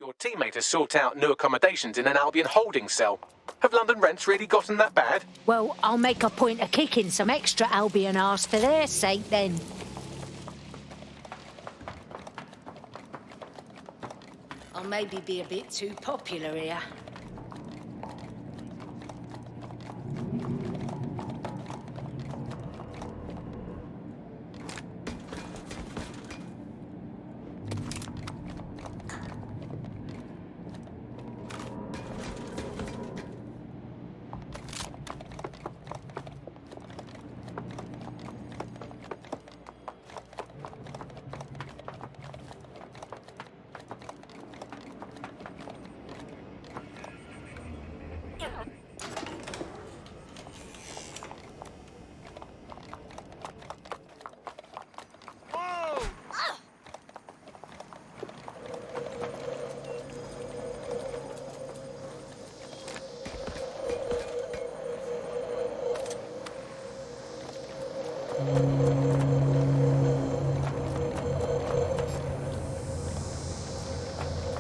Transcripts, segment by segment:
Your teammate has sought out new accommodations in an Albion holding cell. Have London rents really gotten that bad? Well, I'll make a point of kicking some extra Albion arse for their sake, then. I'll maybe be a bit too popular here.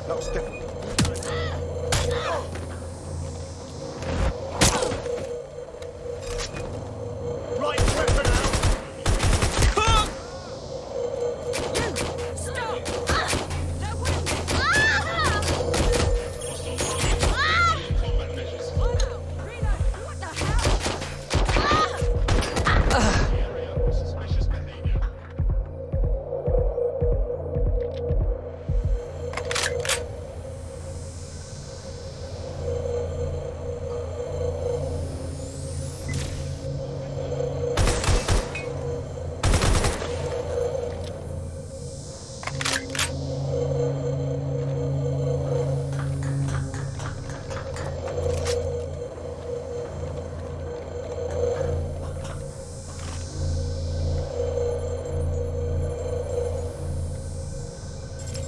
Looks different. Right weapon out! Stop! What the hell? Suspicious behavior.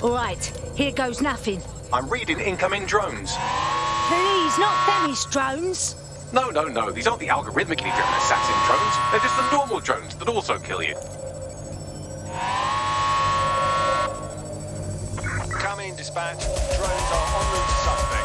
All right, here goes nothing. I'm reading incoming drones. Please, not Femi's drones. No, these aren't the algorithmically driven assassin drones. They're just the normal drones that also kill you. Come in, dispatch. Drones are en route to suspect.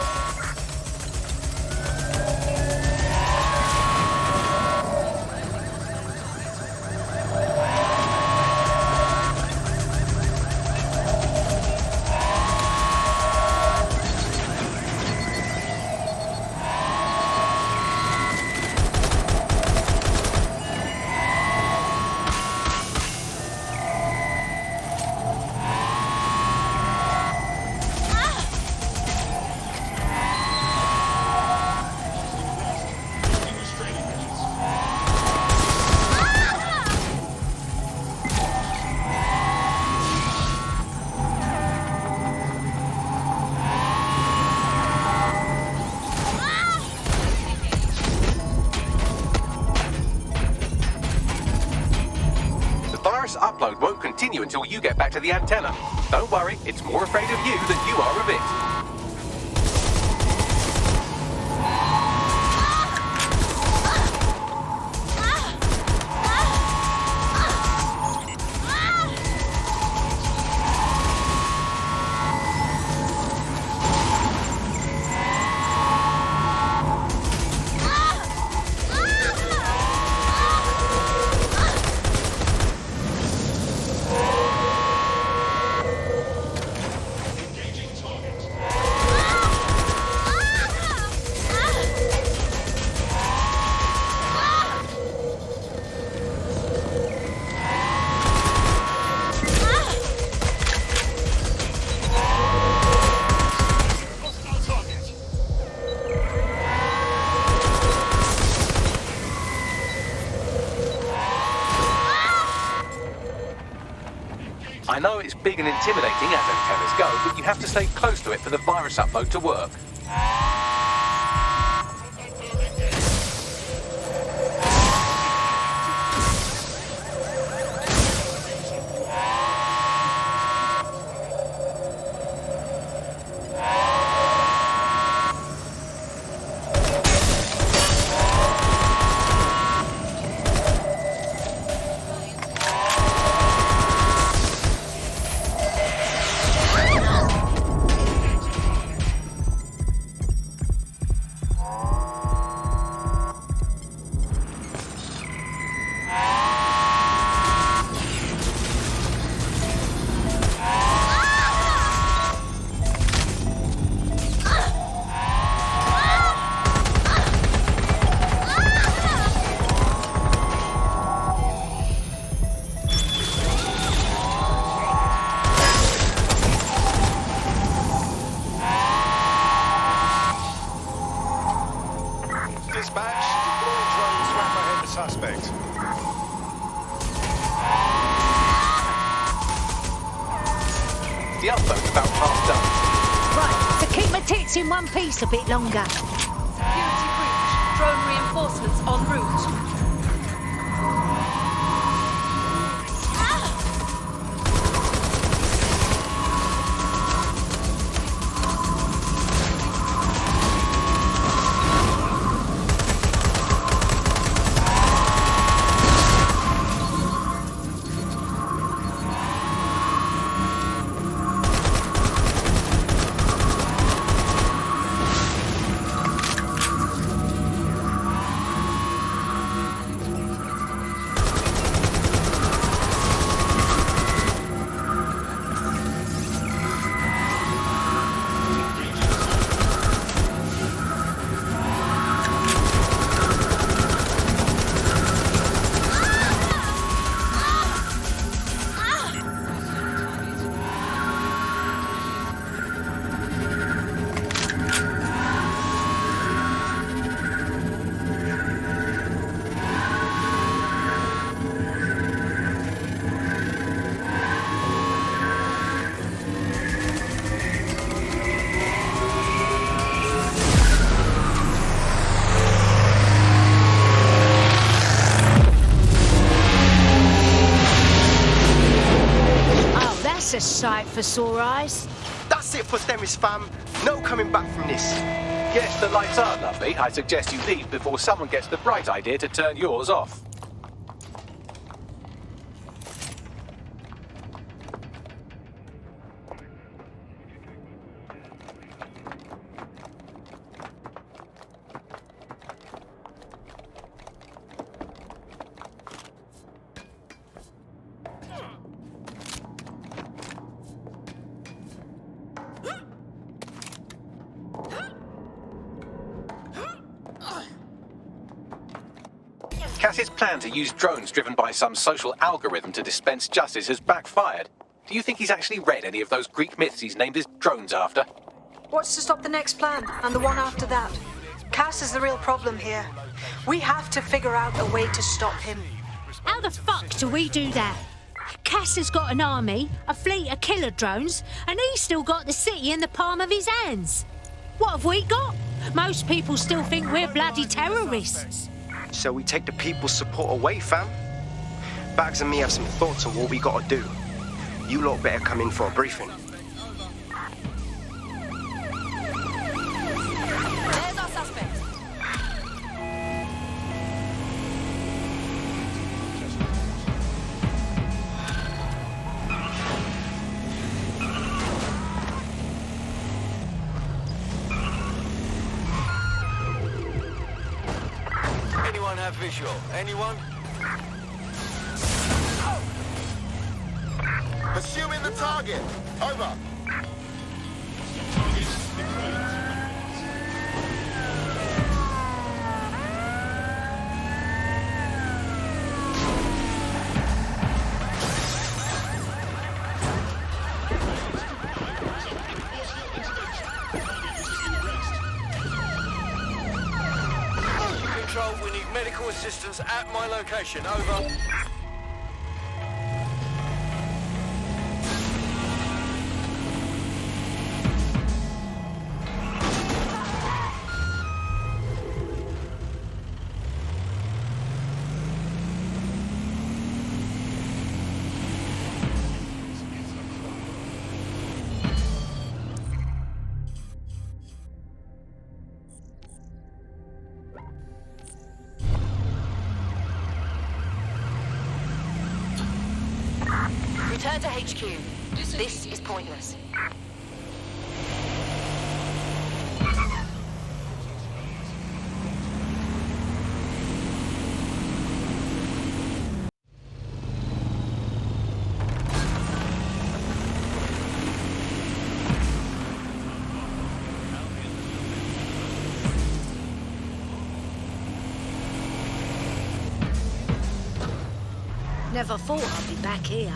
Upload won't continue until you get back to the antenna. Don't worry, it's more afraid of you than you are of it. I know it's big and intimidating as antennas go, but you have to stay close to it for the virus upload to work. The upload's about half done. Right, so keep my tits in one piece a bit longer. Security breach. Drone reinforcements en route. A sight for sore eyes. That's it for Themis, fam. No coming back from this. Yes, the lights are lovely. I suggest you leave before someone gets the bright idea to turn yours off. Cass's plan to use drones driven by some social algorithm to dispense justice has backfired. Do you think he's actually read any of those Greek myths he's named his drones after? What's to stop the next plan, and the one after that? Cass is the real problem here. We have to figure out a way to stop him. How the fuck do we do that? Cass has got an army, a fleet of killer drones, and he's still got the city in the palm of his hands. What have we got? Most people still think we're bloody terrorists. So we take the people's support away, fam. Bags and me have some thoughts on what we gotta do. You lot better come in for a briefing. There's our suspect. Anyone have visual? Anyone? Pursuing the target. Over. Control, we need medical assistance at my location. Over. Return to HQ. This is pointless. Never thought I'd be back here.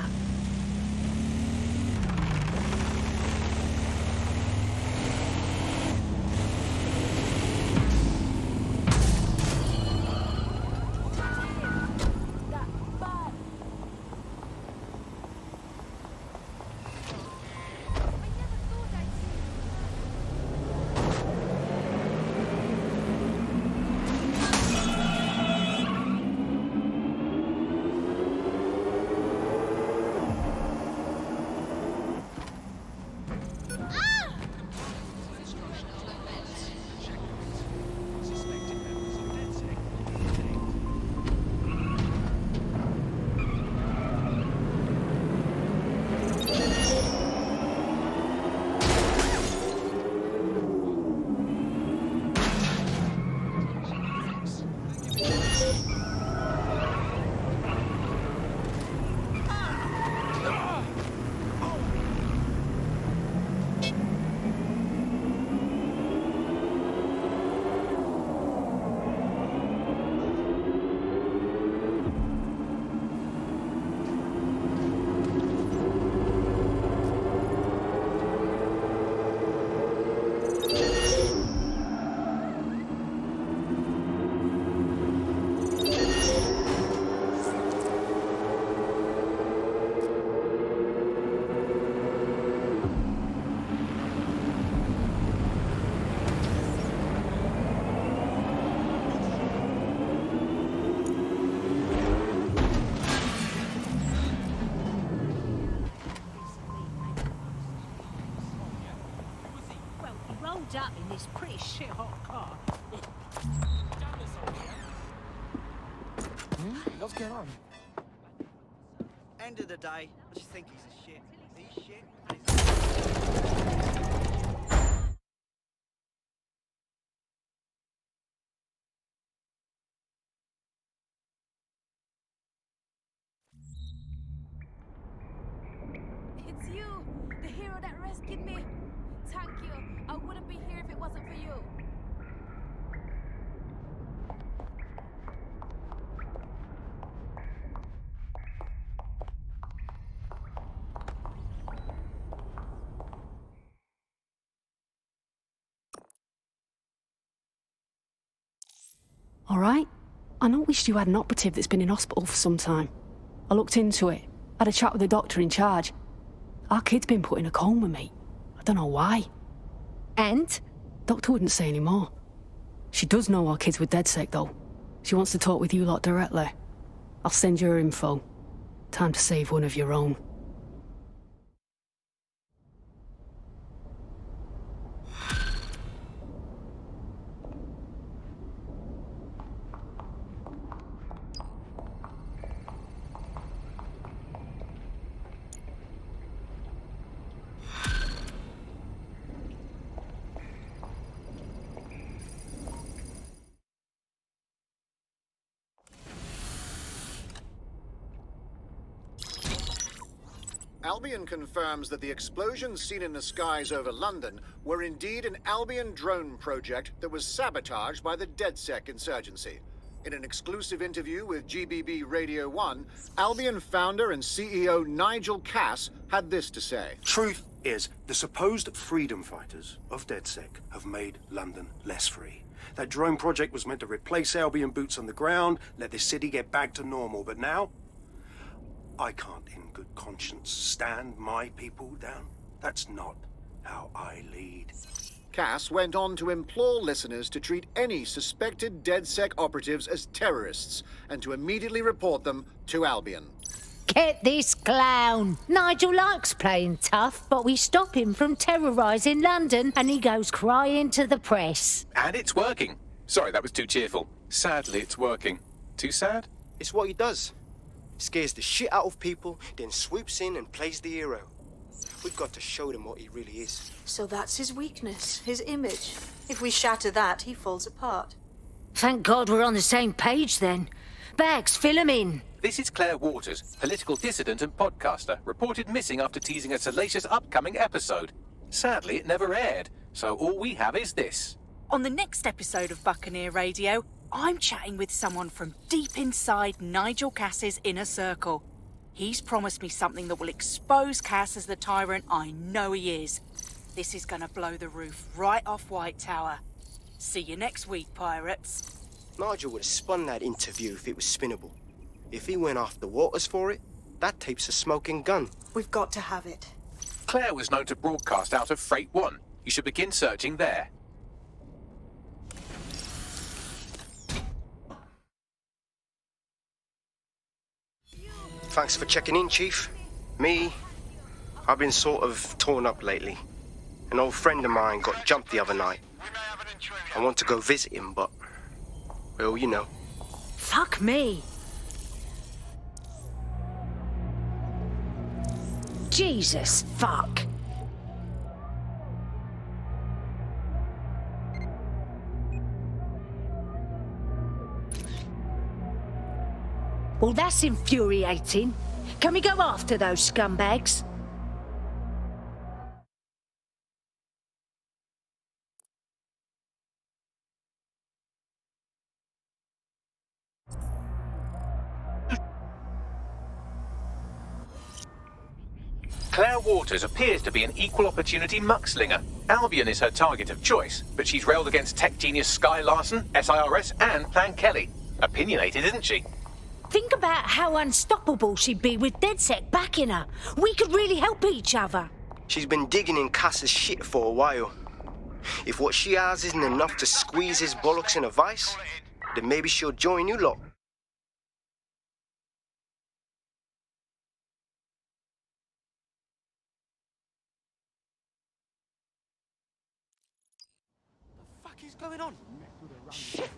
queued up in this pretty shit hot car. What's going on? End of the day, I just think he's a shit. He's shit. It's you, the hero that rescued me. Thank you. I wouldn't be here if it wasn't for you. All right. I noticed you had an operative that's been in hospital for some time. I looked into it, had a chat with the doctor in charge. Our kid's been put in a coma, mate. I don't know why. And? Doctor wouldn't say any more. She does know our kid's with DedSec, though. She wants to talk with you lot directly. I'll send you her info. Time to save one of your own. Albion confirms that the explosions seen in the skies over London were indeed an Albion drone project that was sabotaged by the DedSec insurgency. In an exclusive interview with GBB Radio 1, Albion founder and CEO Nigel Cass had this to say. Truth is, the supposed freedom fighters of DedSec have made London less free. That drone project was meant to replace Albion boots on the ground, let the city get back to normal, but now I can't in good conscience stand my people down. That's not how I lead. Cass went on to implore listeners to treat any suspected DedSec operatives as terrorists and to immediately report them to Albion. Get this clown. Nigel likes playing tough, but we stop him from terrorising London and he goes crying to the press. And it's working. Sorry, that was too cheerful. Sadly, it's working. Too sad? It's what he does. Scares the shit out of people, then swoops in and plays the hero. We've got to show them what he really is. So that's his weakness, his image. If we shatter that, he falls apart. Thank God we're on the same page then. Bags, fill 'em in. This is Claire Waters, political dissident and podcaster, reported missing after teasing a salacious upcoming episode. Sadly, it never aired, so all we have is this. On the next episode of Buccaneer Radio, I'm chatting with someone from deep inside Nigel Cass's inner circle. He's promised me something that will expose Cass as the tyrant I know he is. This is gonna blow the roof right off White Tower. See you next week, pirates. Nigel would have spun that interview if it was spinnable. If he went after Waters for it, that tape's a smoking gun. We've got to have it. Claire was known to broadcast out of Freight 1. You should begin searching there. Thanks for checking in, Chief. I've been sort of torn up lately. An old friend of mine got jumped the other night. I want to go visit him, but, well, you know. Fuck me. Jesus, fuck. Well, that's infuriating. Can we go after those scumbags? Claire Waters appears to be an equal opportunity muckslinger. Albion is her target of choice, but she's railed against tech genius Sky Larson, SIRS, and Plan Kelly. Opinionated, isn't she? Think about how unstoppable she'd be with DedSec backing her. We could really help each other. She's been digging in Cass's shit for a while. If what she has isn't enough to squeeze his bollocks in a vice, then maybe she'll join you lot. going on? Shit!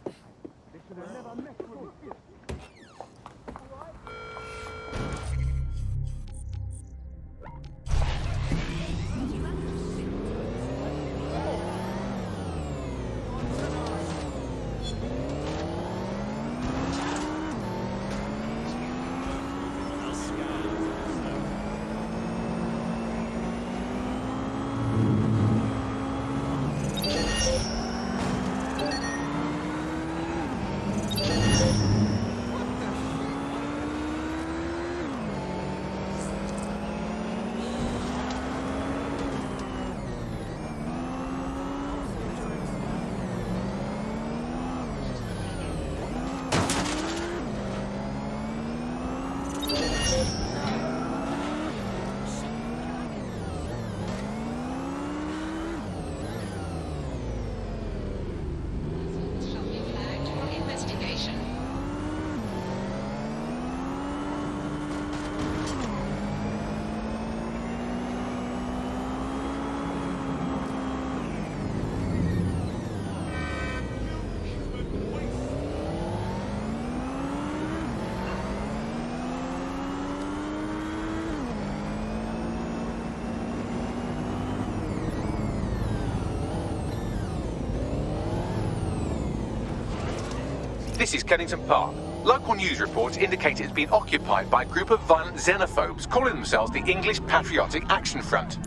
This is Kennington Park. Local news reports indicate it's been occupied by a group of violent xenophobes calling themselves the English Patriotic Action Front.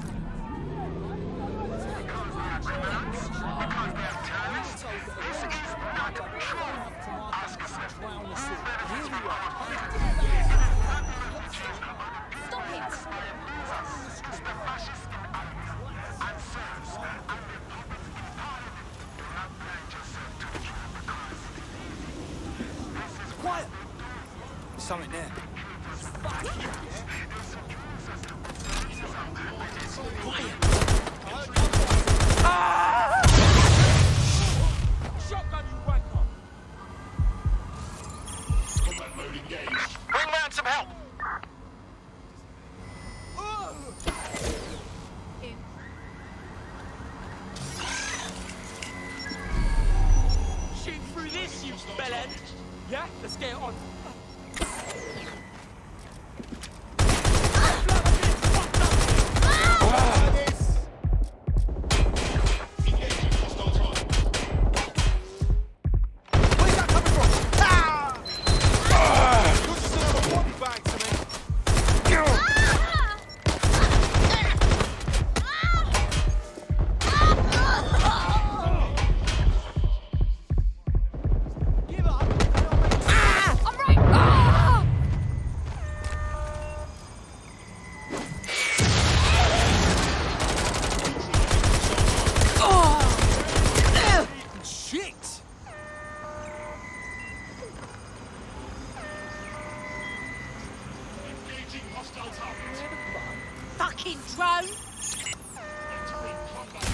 Quiet! There's something there. Quiet! Shotgun, you wanker! Combat mode engaged. Bring round some help! Shoot through this, you bellend! Yeah, let's get it on. Where's that coming from? You're just another body bag to me. Give up. I'm right. Ah! Shit! Engaging hostile target. Fucking drone! Entering combat.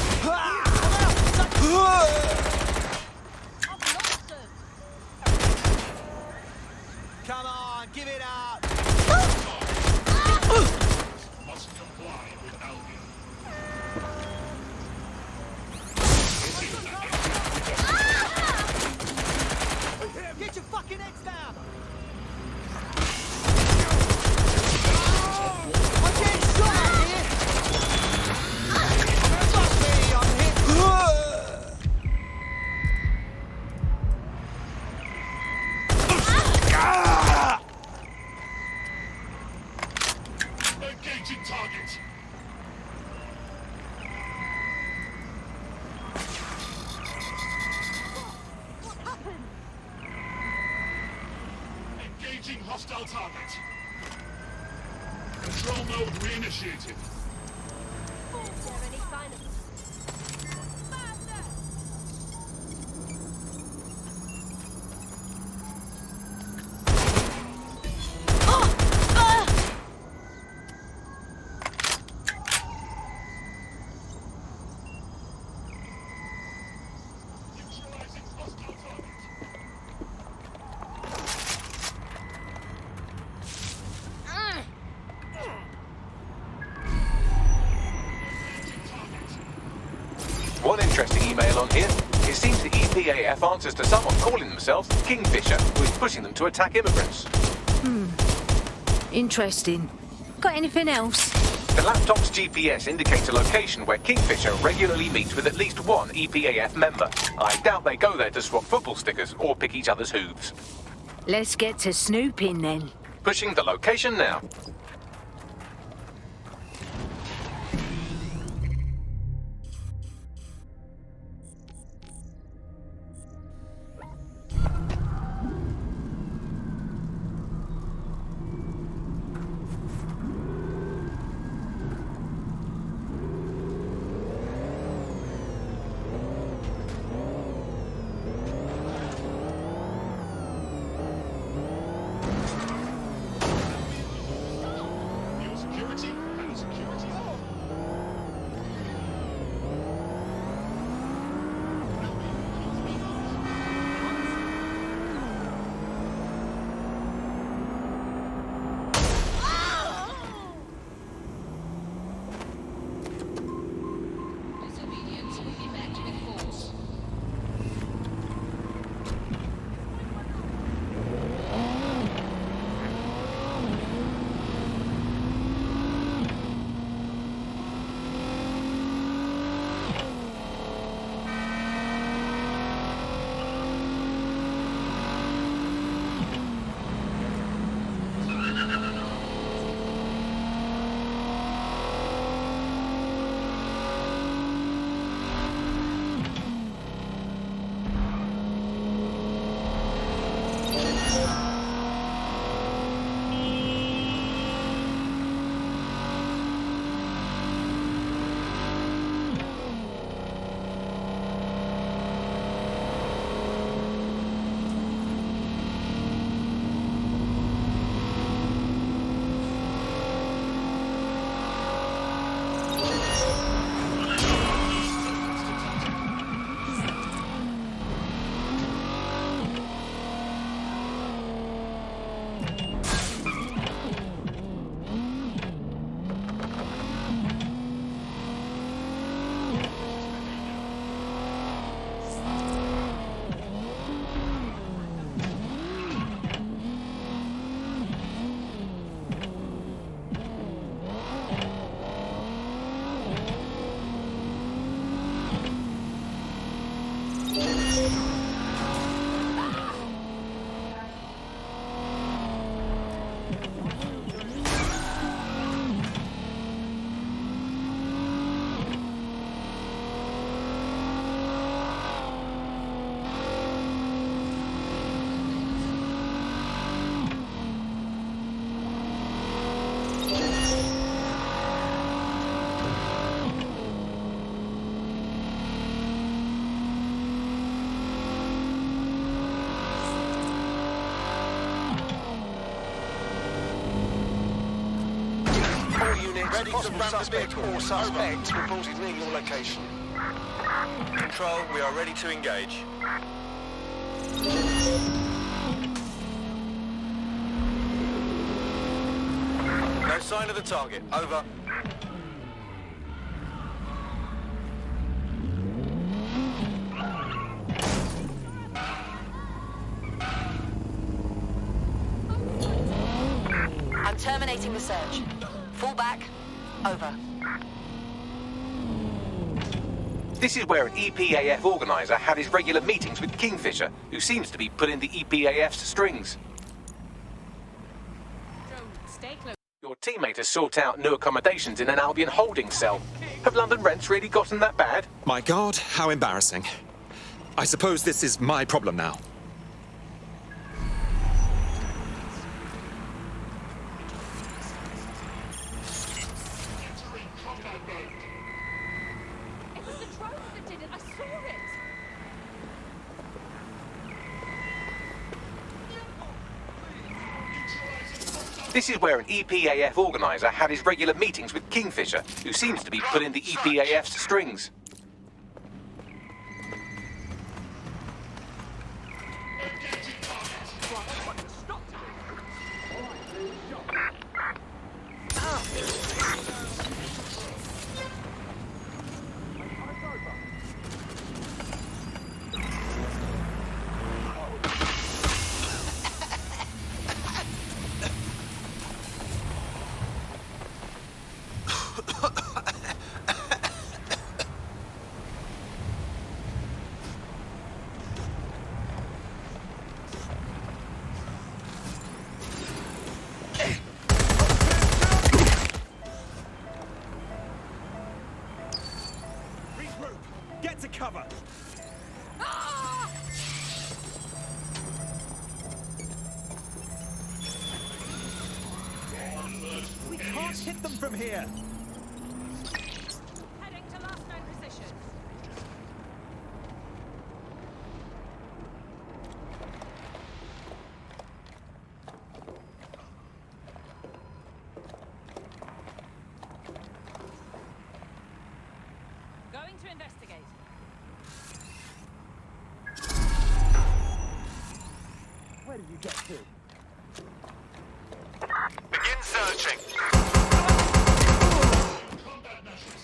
Come on, give it up! Must comply with Albion. Get your fucking heads down! I'm getting shot out here! Fuck me, I'm hit! Engaging target. Engaging hostile target. Control mode reinitiated. Is there any sign of Neutralizing hostile target. One interesting email on here is seems the EPAF answers to someone calling themselves Kingfisher, who is pushing them to attack immigrants. Interesting. Got anything else? The laptop's GPS indicates a location where Kingfisher regularly meets with at least one EPAF member. I doubt they go there to swap football stickers or pick each other's hooves. Let's get to snooping then. Pushing the location now. Ready to ramp the vehicle or suspect reported near your location. Control, we are ready to engage. No sign of the target. Over. I'm terminating the search. Fall back. Over. This is where an EPAF organizer had his regular meetings with Kingfisher, who seems to be pulling the EPAF's strings. Your teammate has sought out new accommodations in an Albion holding cell. Have London rents really gotten that bad? My God, how embarrassing. I suppose this is my problem now. This is where an EPAF organizer had his regular meetings with Kingfisher, who seems to be pulling the EPAF's strings. cover! We can't hit them from here! Heading to last known position. Going to investigate. Where did you get to? Begin searching. Combat measures.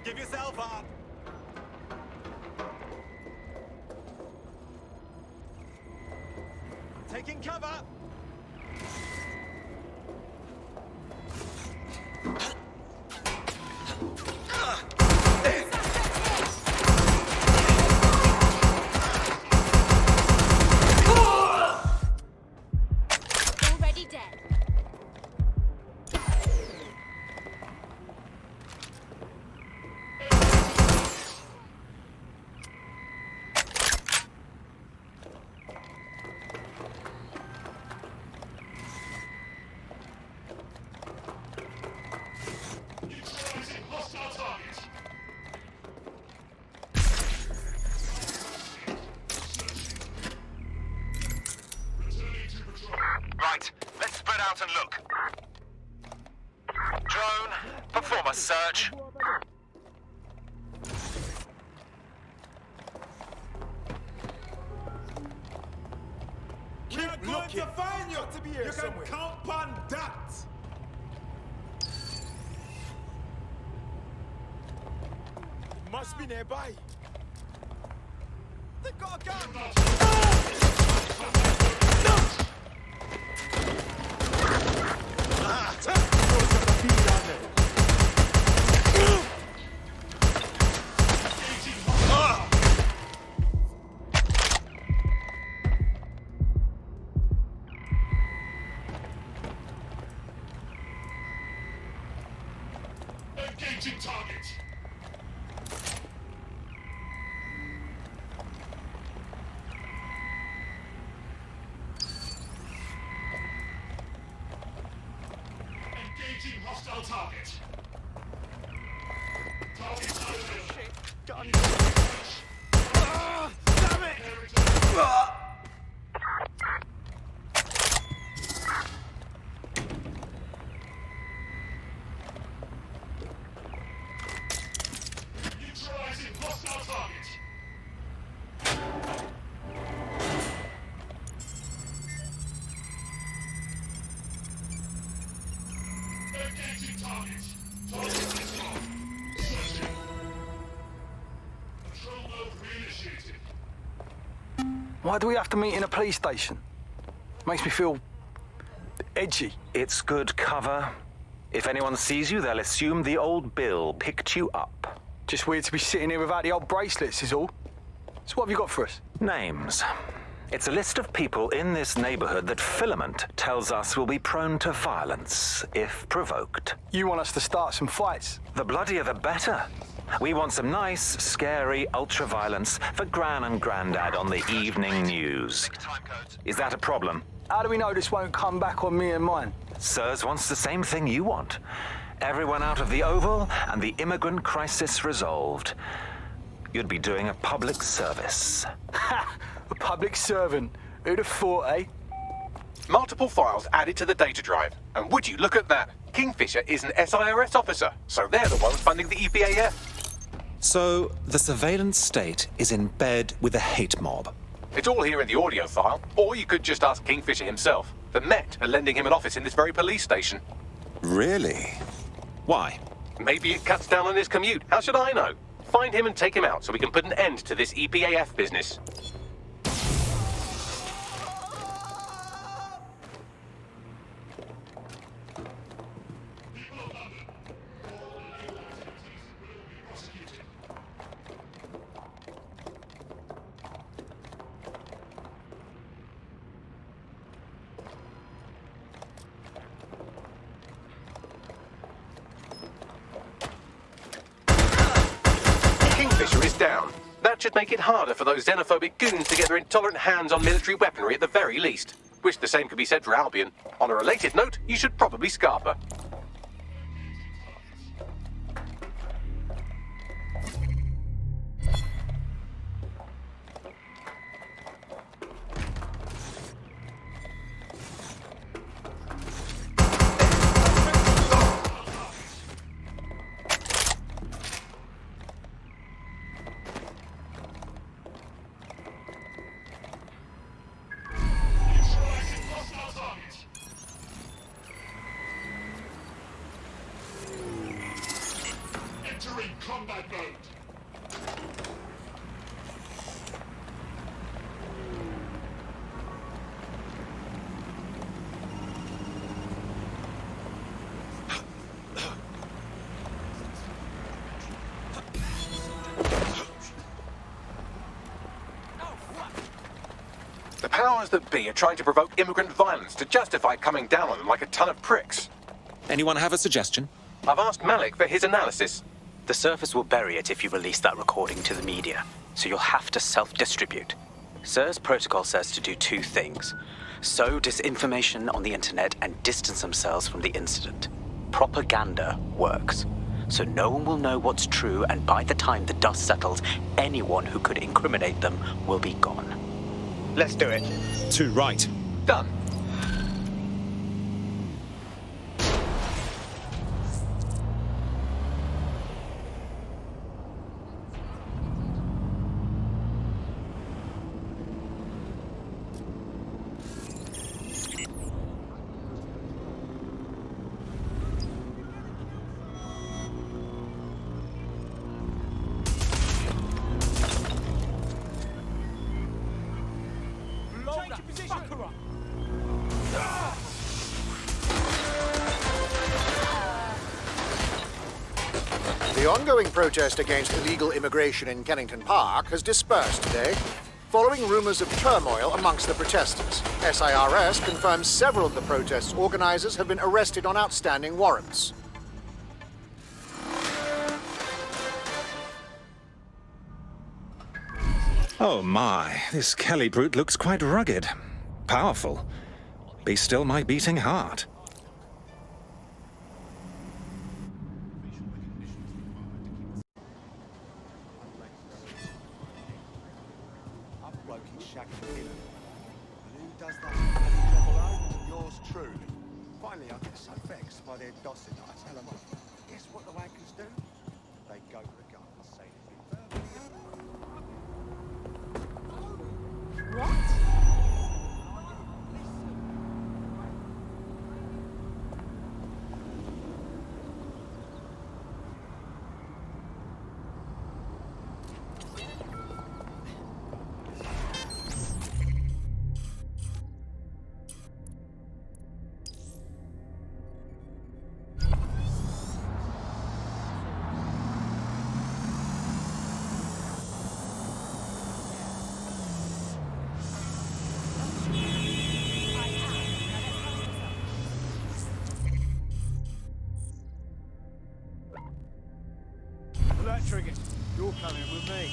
Give yourself up! Taking cover! Already dead. Neutralizing hostile target. Returning to patrol. Right, let's spread out and look. Drone, perform a search. We're going to find you! You can count on that! It must be nearby. They've got a gun! Engaging target. Engaging hostile target. Target sighted. Damn it! Neutralizing hostile target. Engaging target. Target is on. Searching. Control mode reinitiated. Why do we have to meet in a police station? Makes me feel edgy. It's good cover. If anyone sees you, they'll assume the old Bill picked you up. Just weird to be sitting here without the old bracelets is all. So what have you got for us? Names. It's a list of people in this neighborhood that Filament tells us will be prone to violence if provoked. You want us to start some fights? The bloodier the better. We want some nice, scary ultra-violence for Gran and Grandad on the evening news. Is that a problem? How do we know this won't come back on me and mine? Sirs wants the same thing you want. Everyone out of the Oval and the immigrant crisis resolved. You'd be doing a public service. Ha! A public servant. Who'd have thought, eh? Multiple files added to the data drive. And would you look at that? Kingfisher is an SIRS officer, so they're the ones funding the EPAF. So, the surveillance state is in bed with a hate mob. It's all here in the audio file, or you could just ask Kingfisher himself. The Met are lending him an office in this very police station. Really? Why? Maybe it cuts down on his commute. How should I know? Find him and take him out so we can put an end to this EPAF business. That should make it harder for those xenophobic goons to get their intolerant hands on military weaponry at the very least. Wish the same could be said for Albion. On a related note, you should probably scarper. Entering combat mode. The powers that be are trying to provoke immigrant violence to justify coming down on them like a ton of pricks. Anyone have a suggestion? I've asked Malik for his analysis. The Surface will bury it if you release that recording to the media, so you'll have to self-distribute. SIR's protocol says to do two things: sow disinformation on the internet and distance themselves from the incident. Propaganda works, so no one will know what's true, and by the time the dust settles, anyone who could incriminate them will be gone. Let's do it. Too right. Done. The ongoing protest against illegal immigration in Kennington Park has dispersed today, following rumors of turmoil amongst the protesters. SIRS confirms several of the protest's organizers have been arrested on outstanding warrants. Oh my, this Kelly brute looks quite rugged. Powerful. Be still my beating heart. Yours truly. Finally, I get so vexed by their dossing that I tell them off. Guess what the wankers do? They go to the gun and say Trigger, you're coming with me.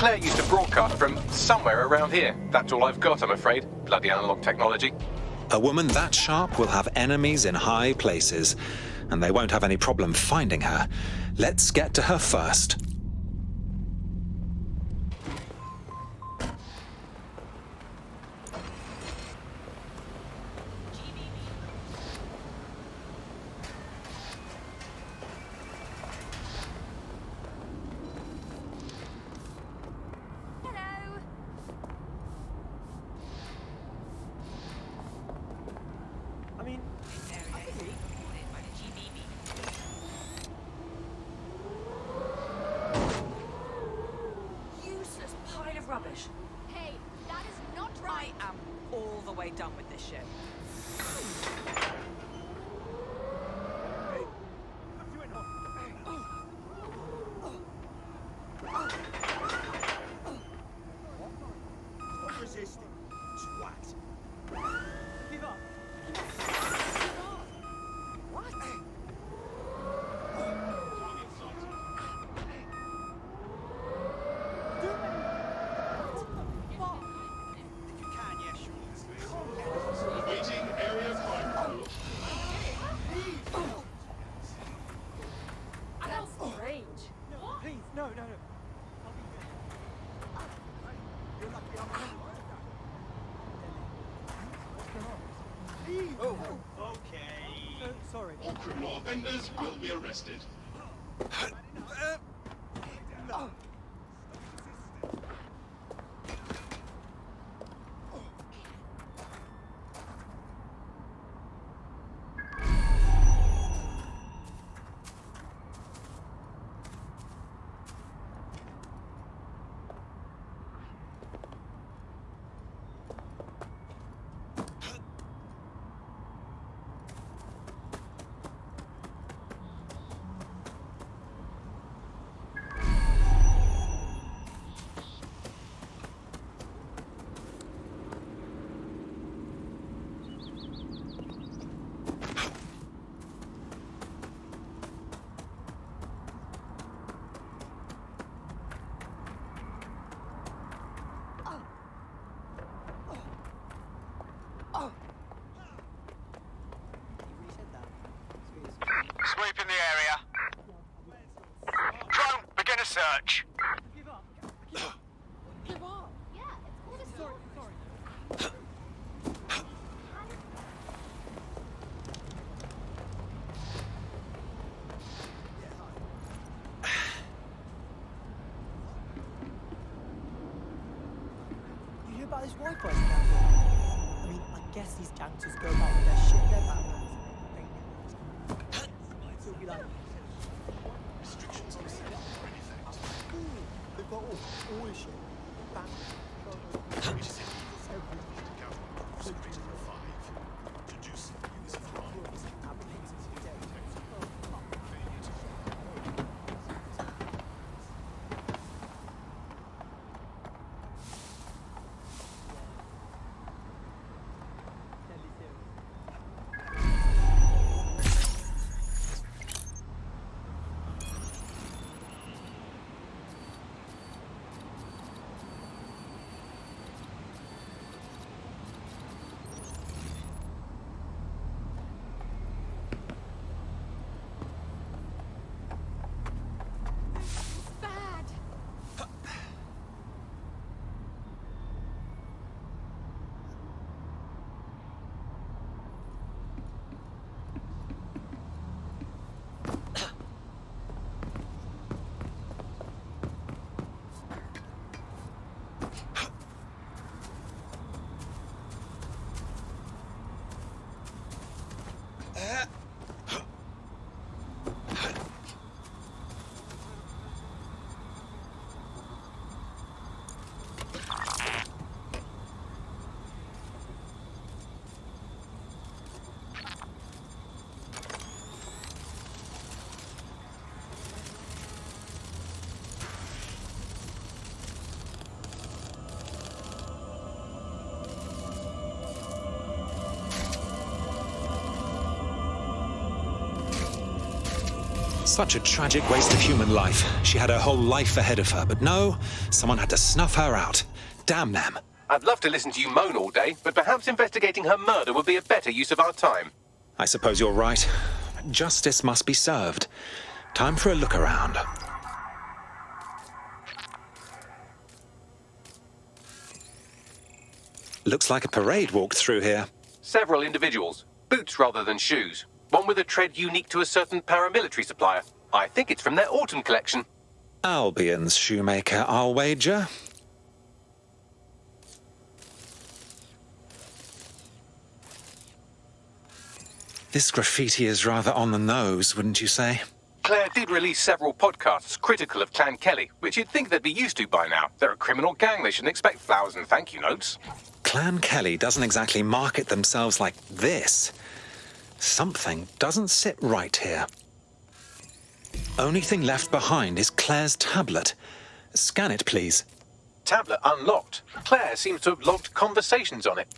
Claire used to broadcast from somewhere around here. That's all I've got, I'm afraid. Bloody analog technology. A woman that sharp will have enemies in high places, and they won't have any problem finding her. Let's get to her first. Rubbish. Hey, that is not right. I am all the way done with this shit. Stop resisting, twat. Give up. What? Awaiting area crime. That's range. No, please, no. I'll be there. You're lucky I'm What's going on? Oh, okay. Sorry. All criminal offenders will be arrested. Sweep in the area. Drone, begin a search. Give up. Give up. Yeah, it's sorry. You hear about this Wi-Fi scandal? I mean, I guess these gangsters go about with their shit in their backpacks. So it'll be like... Restrictions are set for any effect. They've got all this shit. Bam. It is illegal for anyone to count on proofs greater than 5. To do so is a crime. Such a tragic waste of human life. She had her whole life ahead of her, but no, someone had to snuff her out. Damn them. I'd love to listen to you moan all day, but perhaps investigating her murder would be a better use of our time. I suppose you're right. Justice must be served. Time for a look around. Looks like a parade walked through here. Several individuals. Boots rather than shoes. One with a tread unique to a certain paramilitary supplier. I think it's from their autumn collection. Albion's shoemaker, I'll wager. This graffiti is rather on the nose, wouldn't you say? Claire did release several podcasts critical of Clan Kelly, which you'd think they'd be used to by now. They're a criminal gang, they shouldn't expect flowers and thank you notes. Clan Kelly doesn't exactly market themselves like this. Something doesn't sit right here. Only thing left behind is Claire's tablet. Scan it, please. Tablet unlocked. Claire seems to have logged conversations on it.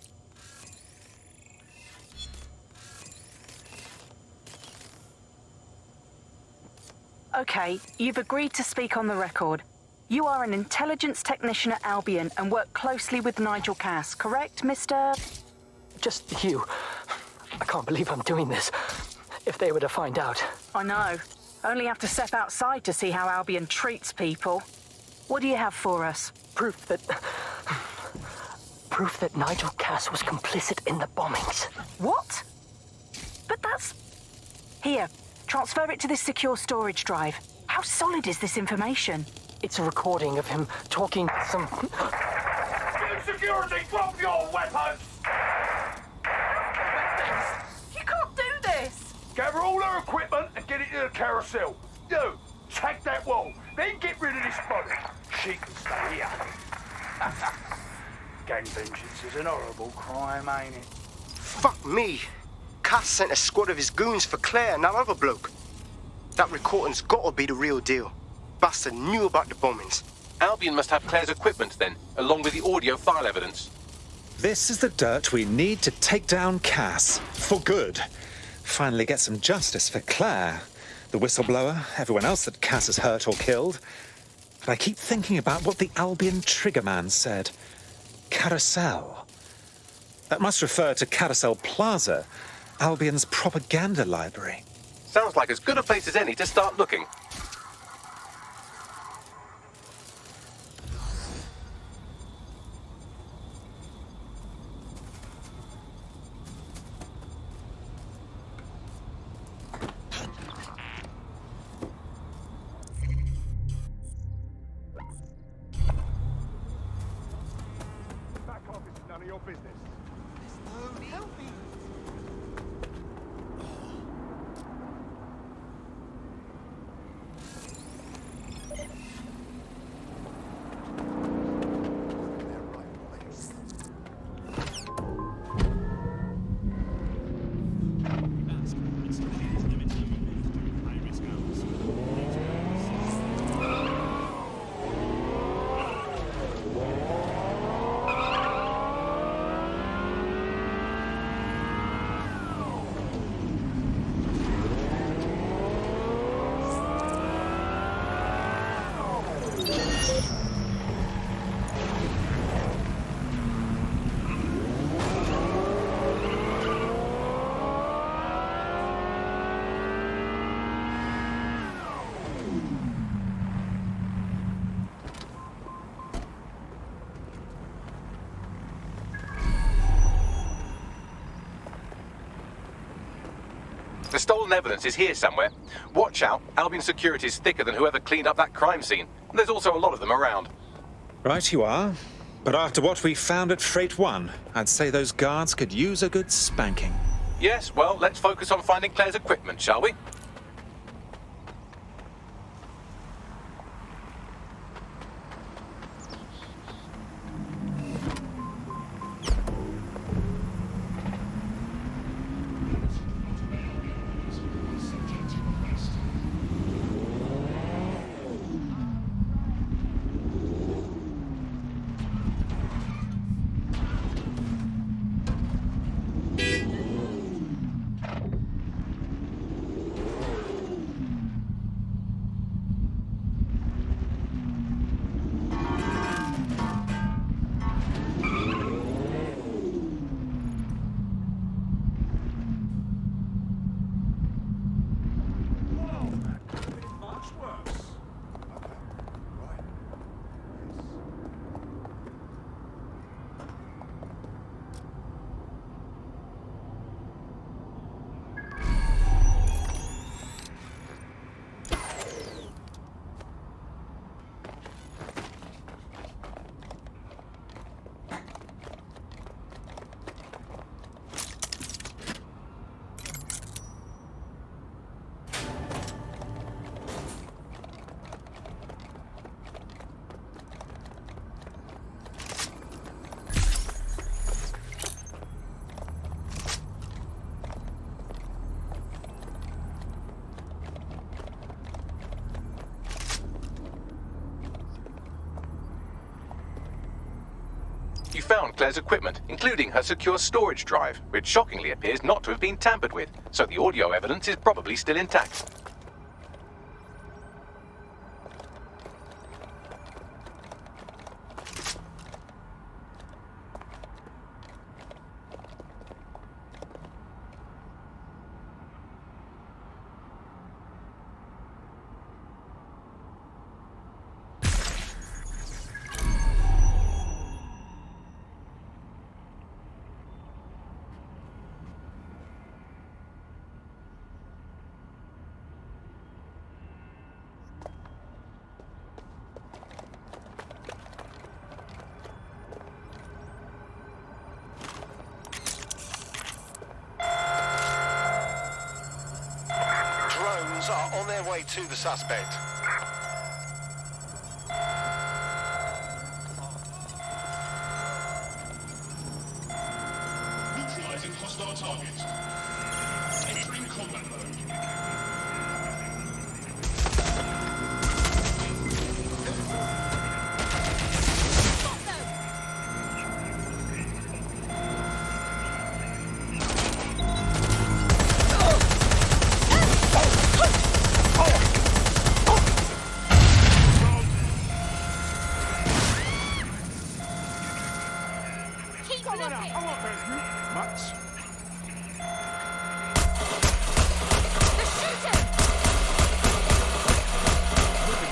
Okay, you've agreed to speak on the record. You are an intelligence technician at Albion and work closely with Nigel Cass, correct, Mr...? Just you. I can't believe I'm doing this. If they were to find out. I know. Only have to step outside to see how Albion treats people. What do you have for us? Proof that Nigel Cass was complicit in the bombings. What? But that's... Here, transfer it to this secure storage drive. How solid is this information? It's a recording of him talking to some... Security, drop your weapons! You can't do this! Gather all her equipment and get it to the carousel. You, take that wall, then get rid of this body. She can stay here. Gang vengeance is an horrible crime, ain't it? Fuck me. Cass sent a squad of his goons for Claire and that other bloke. That recording's gotta be the real deal. Bastard knew about the bombings. Albion must have Claire's equipment then, along with the audio file evidence. This is the dirt we need to take down Cass. For good. Finally get some justice for Claire, the whistleblower, everyone else that Cass has hurt or killed. But I keep thinking about what the Albion triggerman said. Carousel. That must refer to Carousel Plaza, Albion's propaganda library. Sounds like as good a place as any to start looking. Back office is none of your business. Help me! The stolen evidence is here somewhere. Watch out, Albion security is thicker than whoever cleaned up that crime scene. There's also a lot of them around. Right you are. But after what we found at Freight 1, I'd say those guards could use a good spanking. Yes, well, let's focus on finding Claire's equipment, shall we? found Claire's equipment, including her secure storage drive, which shockingly appears not to have been tampered with, so the audio evidence is probably still intact. Are on their way to the suspect. Neutralizing hostile target. Entering combat mode.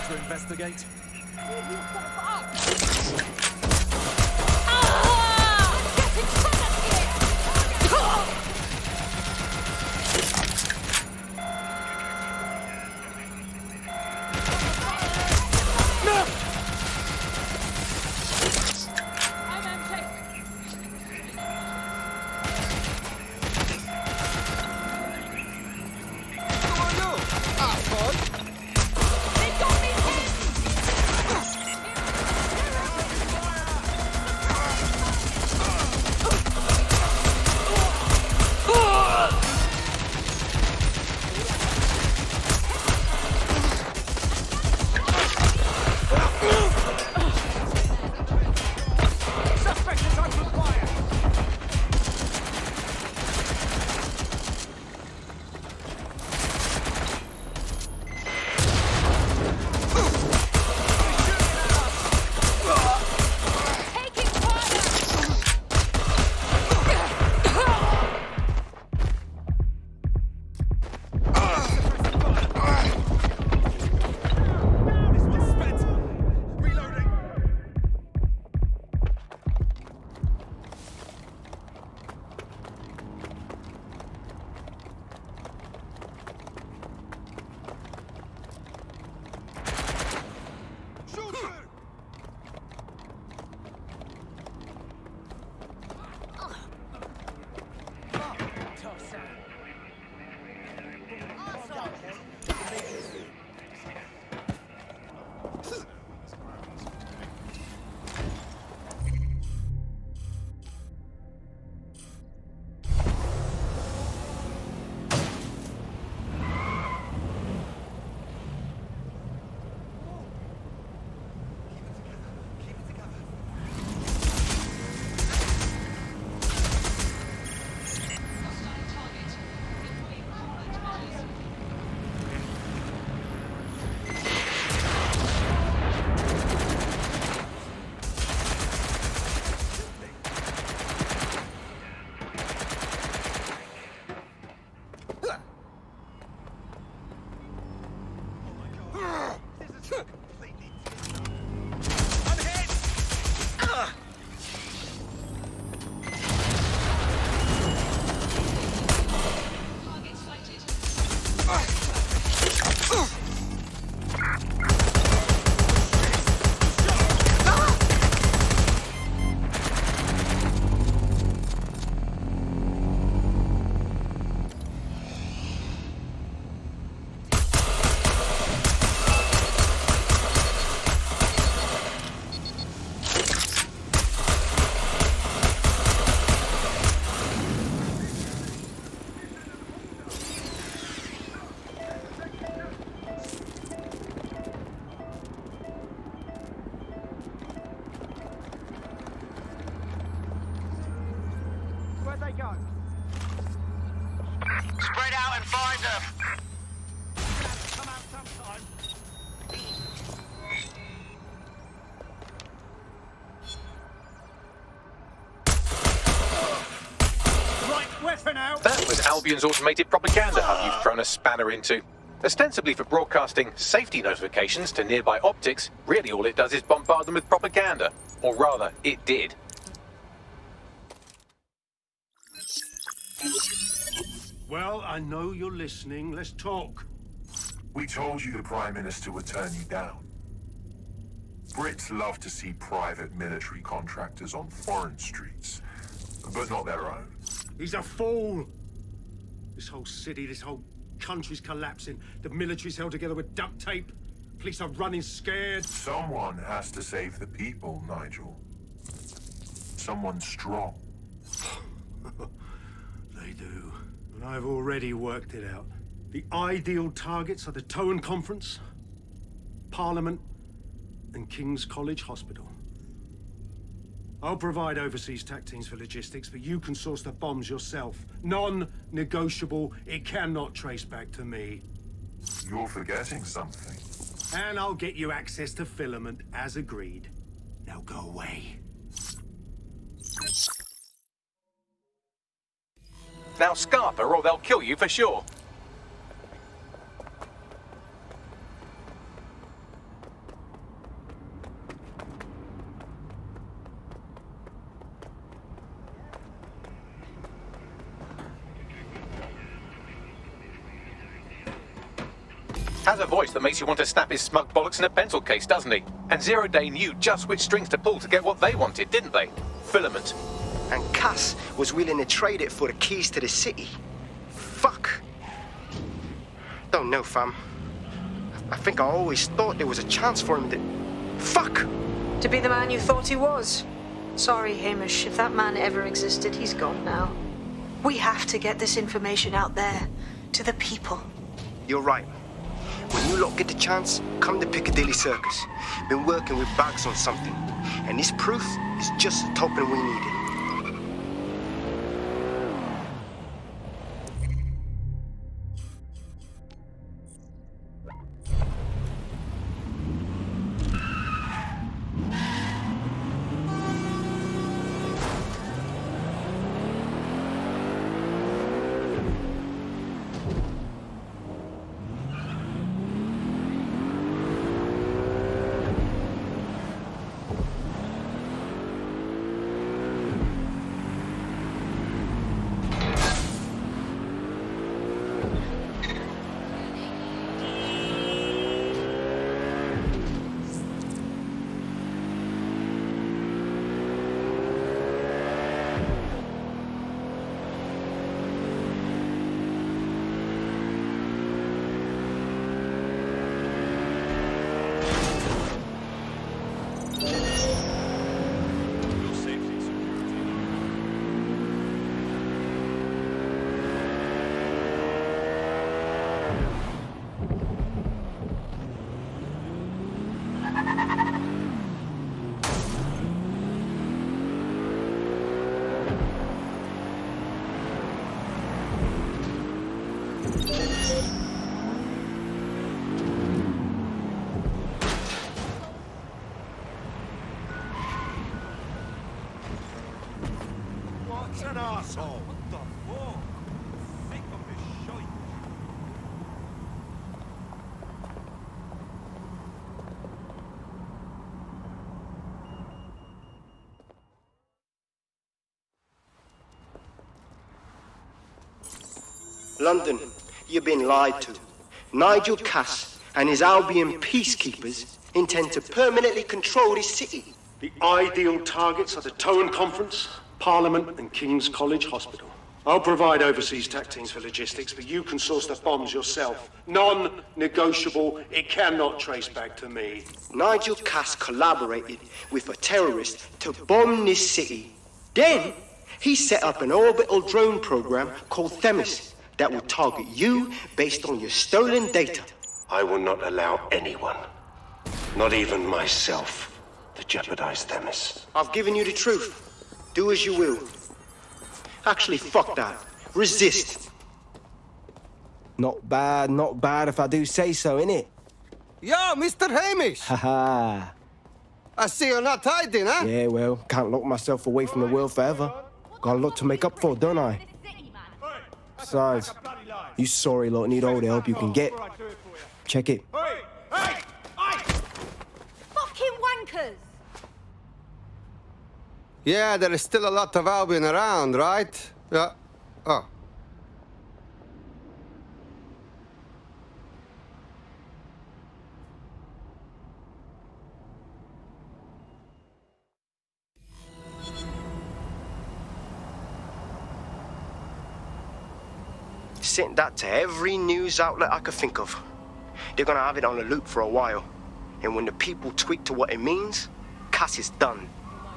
Investigate. was Albion's automated propaganda hub you've thrown a spanner into. Ostensibly for broadcasting safety notifications to nearby optics, really all it does is bombard them with propaganda. Or rather, it did. Well, I know you're listening. Let's talk. We told you the Prime Minister would turn you down. Brits love to see private military contractors on foreign streets, but not their own. He's a fool. This whole city, this whole country's collapsing. The military's held together with duct tape. Police are running scared. Someone has to save the people, Nigel. Someone strong. They do. And I've already worked it out. The ideal targets are the Towan Conference, Parliament, and King's College Hospital. I'll provide overseas tac teams for logistics, but you can source the bombs yourself. Non-negotiable. It cannot trace back to me. You're forgetting something. And I'll get you access to filament, as agreed. Now go away. Now scarper or they'll kill you for sure. Has a voice that makes you want to snap his smug bollocks in a pencil case, doesn't he? And Zero Day knew just which strings to pull to get what they wanted, didn't they? Filament. And Cass was willing to trade it for the keys to the city. Fuck. Don't know, fam. I think I always thought there was a chance for him to... Fuck! To be the man you thought he was. Sorry, Hamish. If that man ever existed, he's gone now. We have to get this information out there, to the people. You're right. When you lot get the chance, come to Piccadilly Circus. Been working with Bags on something, and this proof is just the token we needed. What's an arsehole? What the fuck? Sick of this shite. London, you've been lied to. Nigel Cass and his Albion peacekeepers intend to permanently control this city. The ideal targets are the Towan Conference, Parliament, and King's College Hospital. I'll provide overseas tac teams for logistics, but you can source the bombs yourself. Non-negotiable. It cannot trace back to me. Nigel Cass collaborated with a terrorist to bomb this city. Then, he set up an orbital drone program called Themis that will target you based on your stolen data. I will not allow anyone, not even myself, to jeopardize Themis. I've given you the truth. Do as you will. Actually, fuck that. Resist. Not bad if I do say so, innit? Yo, Mr. Hamish! Haha. I see you're not hiding, huh? Yeah, well, can't lock myself away from the world forever. Got a lot to make up for, don't I? Besides, you sorry lot need all the help you can get. Check it. Fucking wankers! Yeah, there is still a lot of Albion around, right? Yeah. Oh. Sent that to every news outlet I could think of. They're gonna have it on a loop for a while. And when the people tweak to what it means, Cass is done.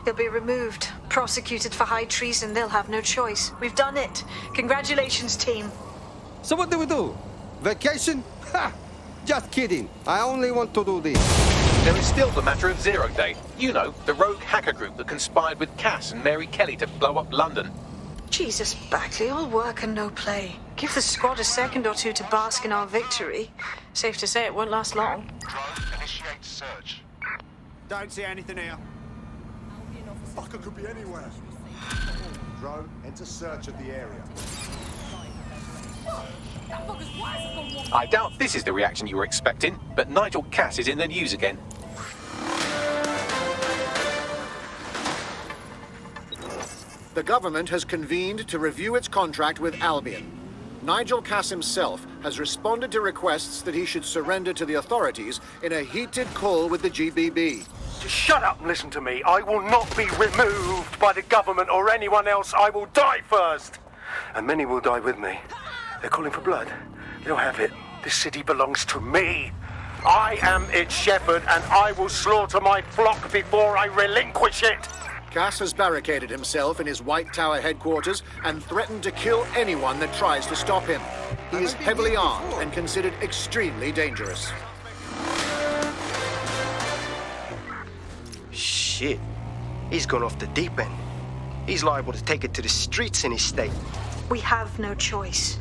He'll be removed, prosecuted for high treason. They'll have no choice. We've done it. Congratulations, team. So what do? Vacation? Ha! Just kidding. I only want to do this. There is still the matter of Zero Day. You know, the rogue hacker group that conspired with Cass and Mary Kelly to blow up London. Jesus, Bagley, all work and no play. Give the squad a second or two to bask in our victory. Safe to say it won't last long. Drone, initiate search. Don't see anything here. Fucker could be anywhere. Drone, enter search of the area. I doubt this is the reaction you were expecting, but Nigel Cass is in the news again. The government has convened to review its contract with Albion. Nigel Cass himself has responded to requests that he should surrender to the authorities in a heated call with the GBB. Just shut up and listen to me. I will not be removed by the government or anyone else. I will die first. And many will die with me. They're calling for blood. They'll have it. This city belongs to me. I am its shepherd, and I will slaughter my flock before I relinquish it. Cass has barricaded himself in his White Tower headquarters and threatened to kill anyone that tries to stop him. He is heavily armed and considered extremely dangerous. Shit. He's gone off the deep end. He's liable to take it to the streets in his state. We have no choice.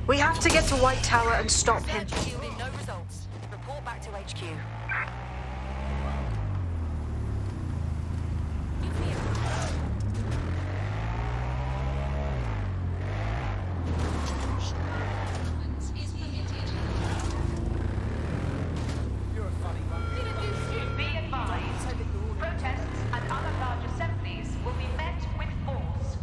We have to get to White Tower and stop him. No results. Report back to HQ. Be advised, protests and other large assemblies will be met with force.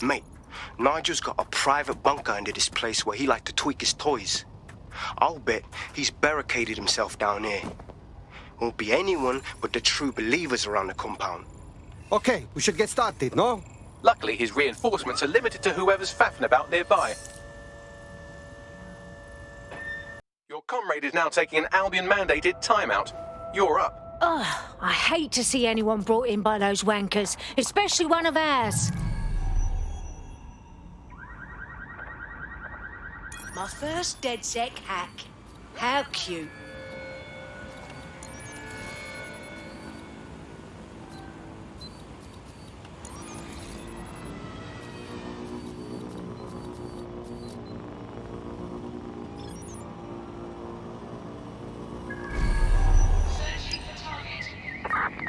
Mate, Nigel's got a private bunker under this place where he like to tweak his toys. I'll bet he's barricaded himself down here. Won't be anyone but the true believers around the compound. Okay, we should get started, no? Luckily, his reinforcements are limited to whoever's faffing about nearby. Your comrade is now taking an Albion-mandated timeout. You're up. Ugh, I hate to see anyone brought in by those wankers, especially one of ours. My first DedSec hack. How cute.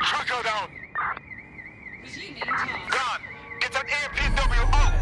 Tracker down! Gone! Get an APW out!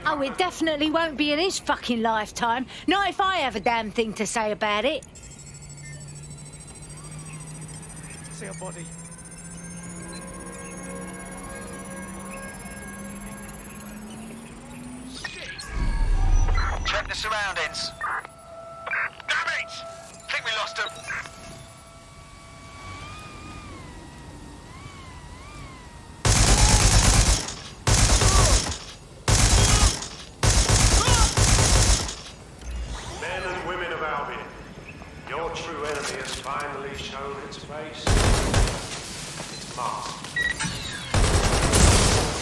Oh, it definitely won't be in his fucking lifetime. Not if I have a damn thing to say about it. See a body. Check the surroundings. Damn it! Think we lost him. Men and women of Albion, your true enemy has finally shown its face. It's masked.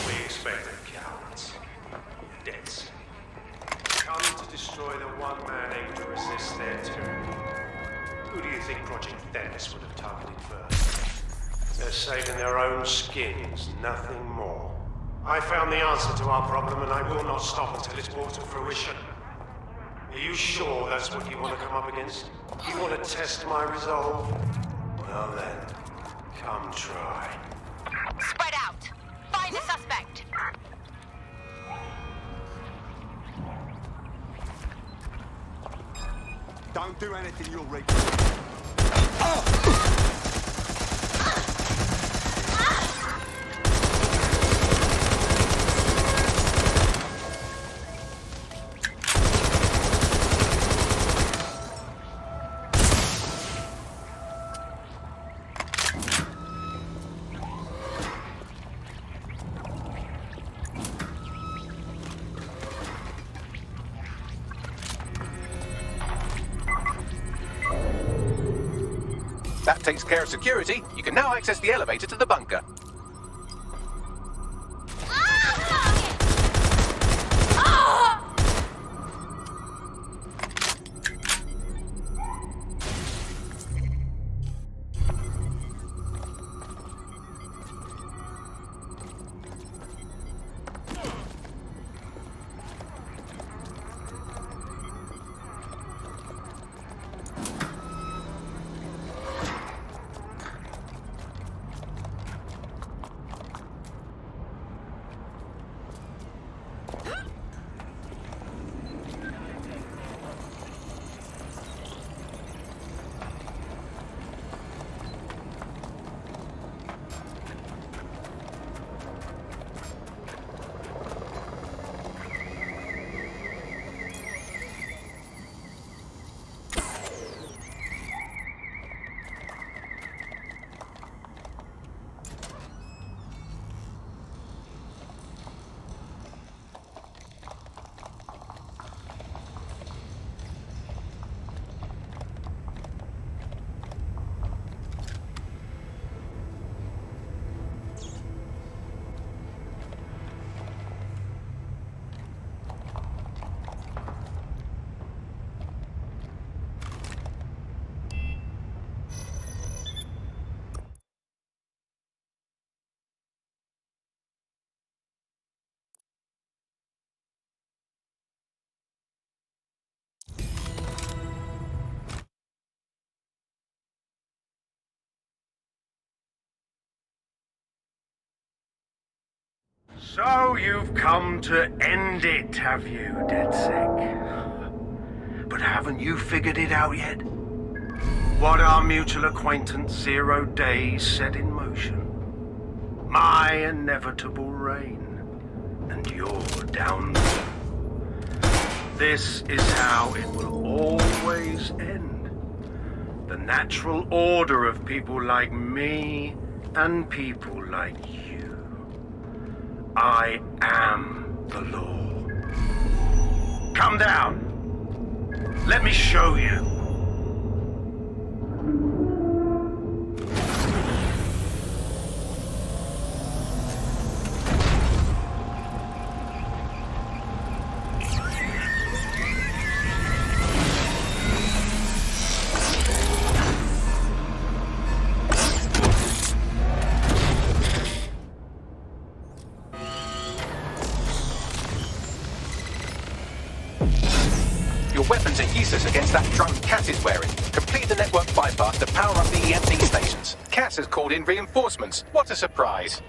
We expected cowards. DedSec. Come to destroy the one man able to resist their tyranny. Who do you think Project Themis would have targeted first? They're saving their own skins, nothing more. I found the answer to our problem, and I will not stop until it's brought to fruition. Are you sure that's what you want to come up against? You want to test my resolve? Well then, come try. Spread out. Find the suspect. Don't do anything, you'll reap. That takes care of security. You can now access the elevator to the bunker. So you've come to end it, have you, DedSec? But haven't you figured it out yet? What our mutual acquaintance 0 Days set in motion? My inevitable reign. And you're down there. This is how it will always end. The natural order of people like me and people like you. I am the law. Come down. Let me show you. Cass is wearing. Complete the network bypass to power up the EMP stations. Cass has called in reinforcements. What a surprise.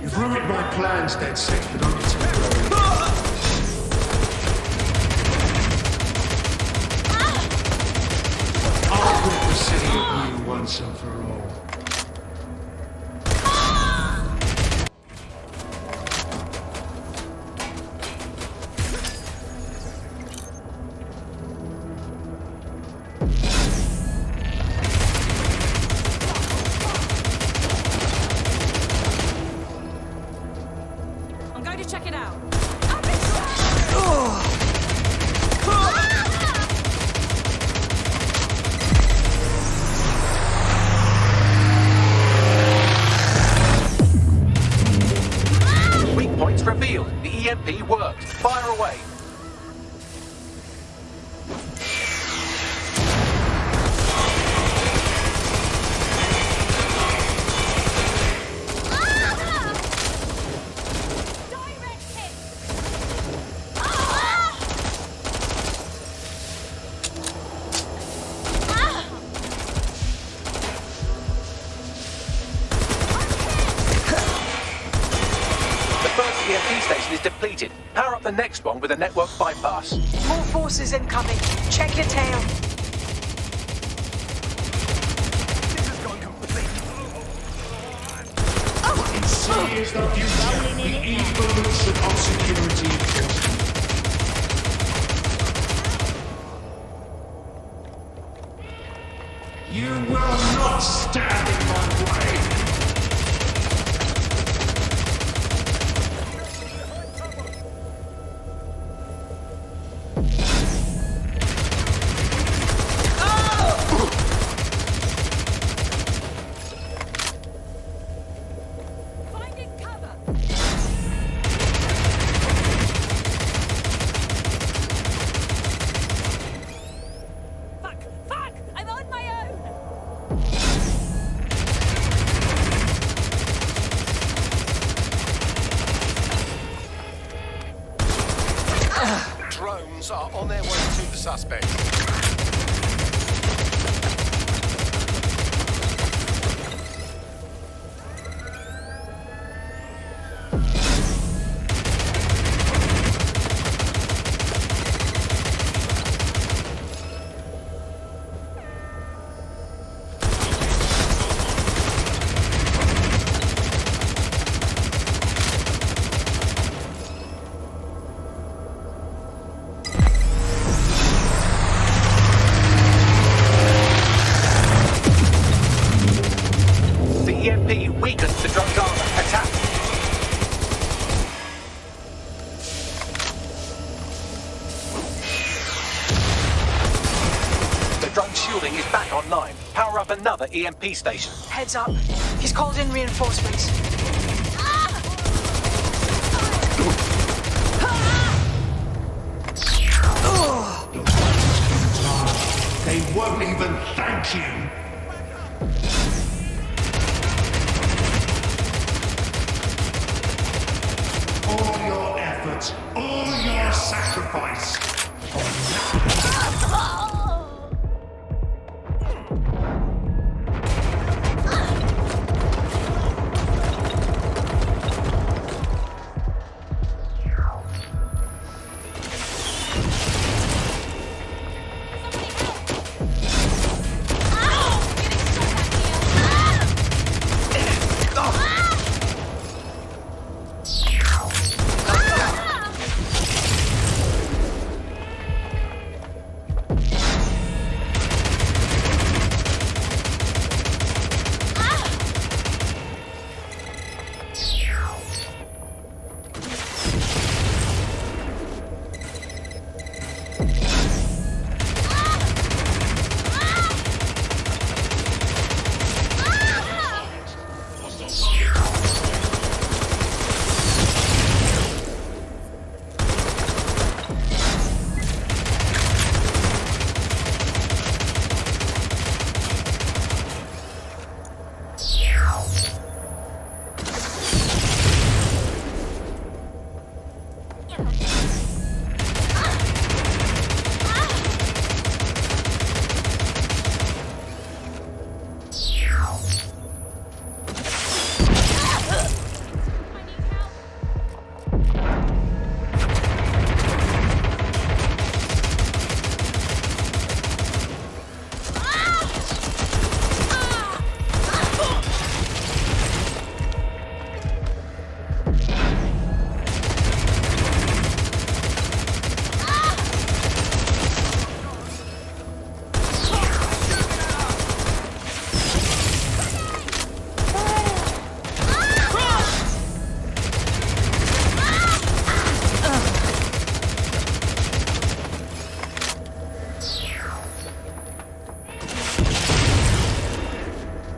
You've ruined my plans, DedSec, but only temporarily. I'll rid the city of you once and for all. I'm going to check it out. Weak points revealed. The EMP worked. Fire away. EMP station is depleted. Power up the next one with a network bypass. More forces incoming. Check your tail. Insidious the future, the evolution of security enforcement. You will not stand in my way. Drones are on their way to the suspect. EMP weakens the drone's armor. Attack! The drone's shielding is back online. Power up another EMP station. Heads up. He's called in reinforcements. They won't even thank you. All your efforts, all your sacrifice.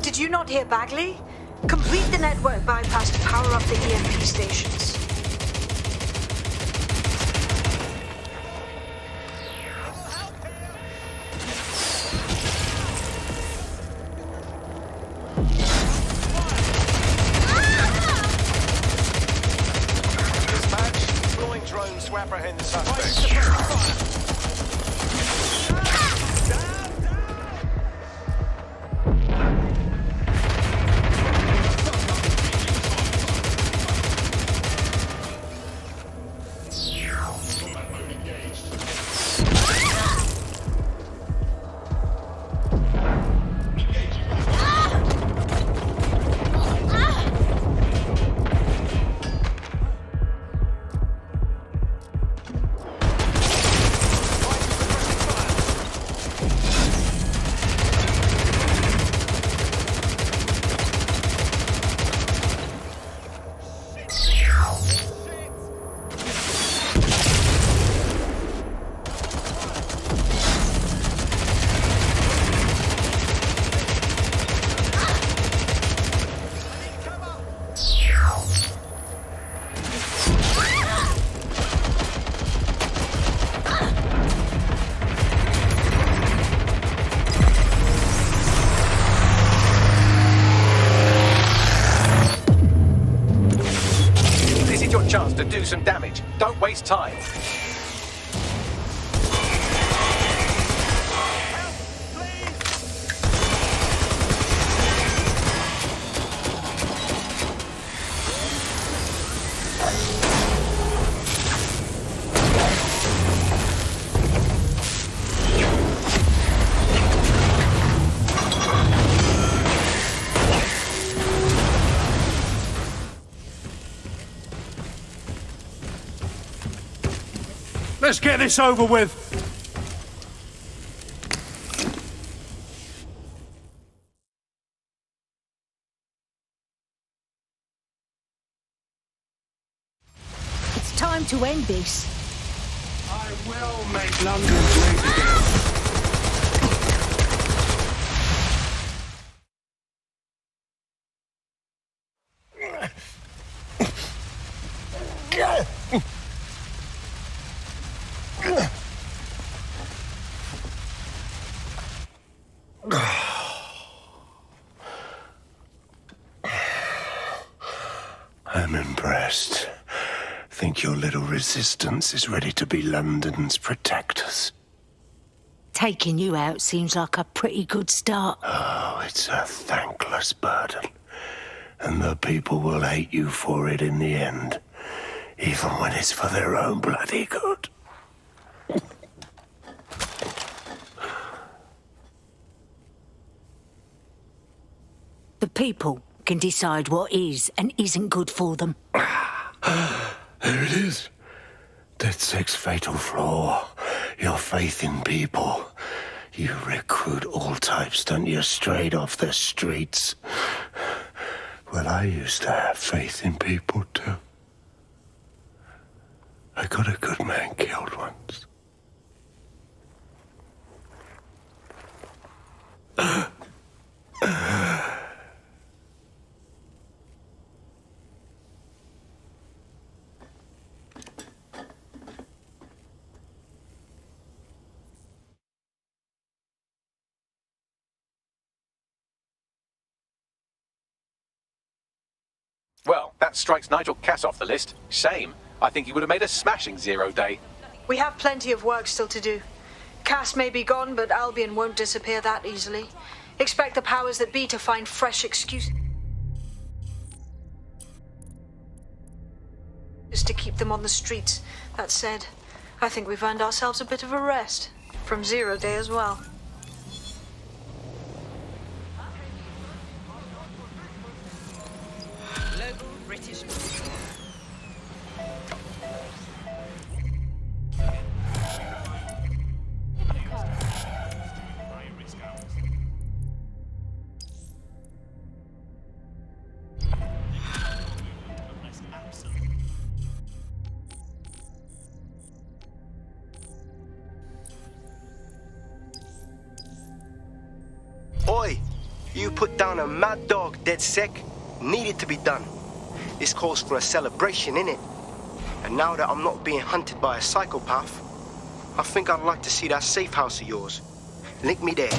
Did you not hear Bagley? Complete the network bypass to power up the EMP stations. Dispatch, deploying drones to apprehend the suspect. Chance to do some damage. Don't waste time. Let's get this over with. It's time to end this. I will make London great again. I'm impressed. Think your little resistance is ready to be London's protectors? Taking you out seems like a pretty good start. Oh, it's a thankless burden. And the people will hate you for it in the end. Even when it's for their own bloody good. The people can decide what is and isn't good for them. There it is. DedSec's fatal flaw. Your faith in people. You recruit all types, don't you, straight off the streets. Well, I used to have faith in people, too. I got a good man killed once. Well, that strikes Nigel Cass off the list. Shame. I think he would have made a smashing 0 day. We have plenty of work still to do. Cass may be gone, but Albion won't disappear that easily. Expect the powers that be to find fresh excuses to keep them on the streets. That said, I think we've earned ourselves a bit of a rest. From 0 day as well. Global British. Oi! You put down a mad dog, DedSec. Needed to be done. This calls for a celebration, innit? And now that I'm not being hunted by a psychopath, I think I'd like to see that safe house of yours. Link me there.